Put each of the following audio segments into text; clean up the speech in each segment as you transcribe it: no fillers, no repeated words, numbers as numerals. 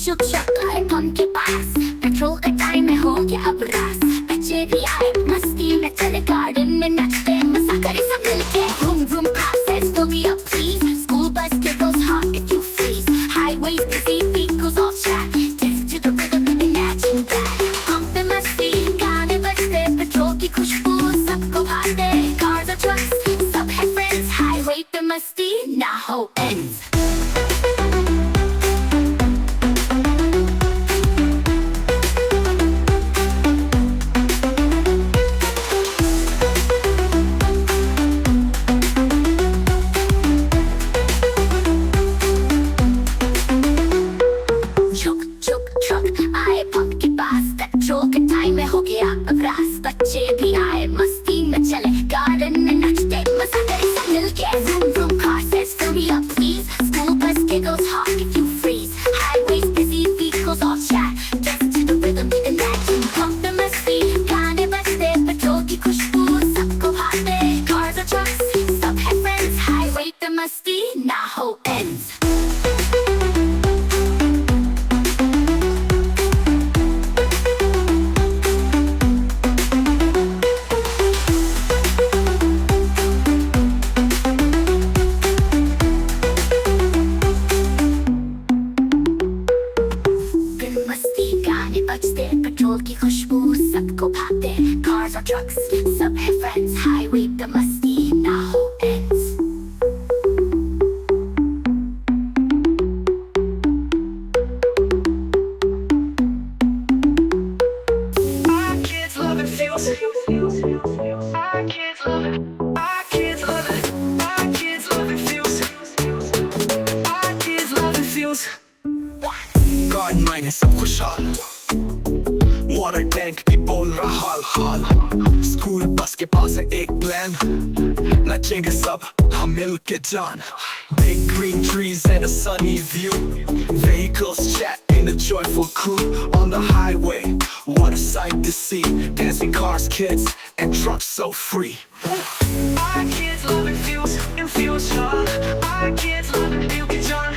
शुक शक आए हम के पास, पेट्रोल का टाइम है हो गया अब रास। बच्चे भी आए मस्ती में चले गार्डन में नाचते मजा करे सब मिलके। Vroom vroom process fill me up please, school bus giggles hot if you freeze, highways busy vehicles all chat, dance to the rhythm and imagine that। हम पे मस्ती गाने बजते, पेट्रोल की खुशबू सबको भाते, cars और trucks सब है friends, highway पे मस्ती ना हो ends। आए पंप के पास, पेट्रोल का टाइम में हो गया अब रास। बच्चे भी आए मस्ती में चले गार्डन में नाचते मजा करे सब मिलके। Vroom vroom process fill me up please, school bus giggles hot if you freeze, highways busy vehicles all chat, dance to the rhythm and imagine। Pump पे मस्ती गाने बजते, पेट्रोल की खुशबू सबको भाते, cars और trucks सब है friends, highway पे मस्ती ना हो ends। बजते, पेट्रोल की खुशबू सबको भाते, cars और trucks सब है friends, highway पे मस्ती ना हो ends। Our kids love it feels, our kids love it, our kids love it, our kids love it feels, our kids love it feels। God मायने सब खुशहाल, वाटर टैंक भी बोल रहा हाल हाल, स्कूल बस के पास है एक प्लान, नाचेंगे सब हम मिल के जान। Big green trees and a sunny view, vehicles chat in a joyful crew on the highway, what a sight to see, dancing cars, kids and trucks so free। Our kids love it feels, it feels hard, our kids love it मिल के जान,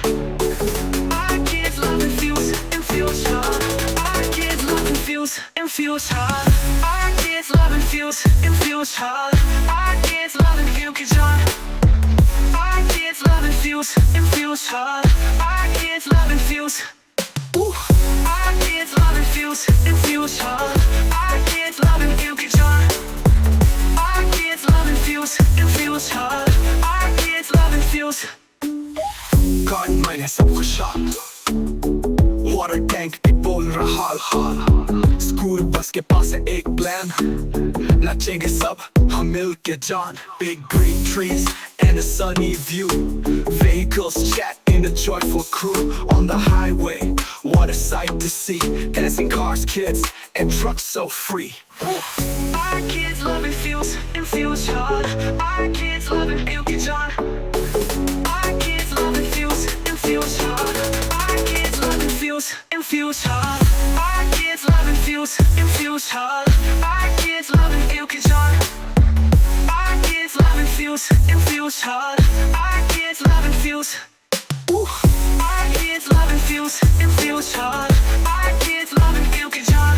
our kids love it feels, it feels hard, our kids love it feels, it feels hard, our kids love it feels, it feels hard, our kids love it feel के जान, our kids love it feels, it feels hard, our kids love it feels, our kids love it feels, it feels hard, our kids love it feel के जान, our kids love it feels, it feels hard, our kids love it feels। God मायने सब खुशहाल, water tank भी बोल रहा हाल हाल, school bus के पास है एक प्लान, नाचेंगे सब हम मिल के जान। Big green trees and a sunny view, vehicles chat in a joyful crew on the highway, what a sight to see, dancing cars, kids and trucks so free। Our kids love it feels, it feels hard, our kids love it मिल के जान, our kids love it feels, it feels hard, our kids love it feels, it feels hard, our kids love it feels, it feels hard, our kids love it मिल के जान, our kids love it feels, it feels hard, our kids love it feels, our kids love it feels, it feels hard, our kids love it मिल के जान,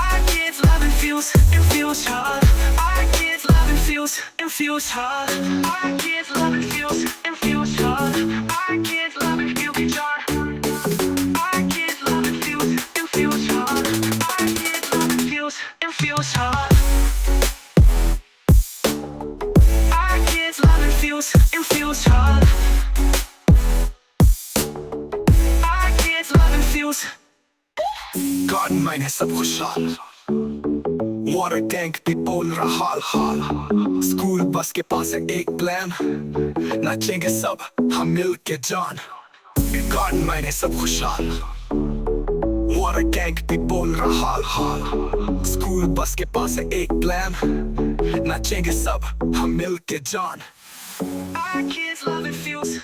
our kids love it feels, it feels hard, our kids love it feels, it feels hard, our kids love it feels, it feels hard, our kids love it मिल के जान, our kids love it feels, it feels hard, our kids love it feels, it feels hard, our kids love it feels, it feels hard, our kids love it feels। God मायने सब खुशहाल, water tank भी बोल रहा हाल हाल, school bus के पास है एक plan, नाचेंगे सब हम मिल के जान। God मायने सब खुशहाल, वाटर टैंक भी बोल रहा हाल हाल, स्कूल बस के पास है एक प्लान, नाचेंगे सब हम मिल के जान। Our kids love it feels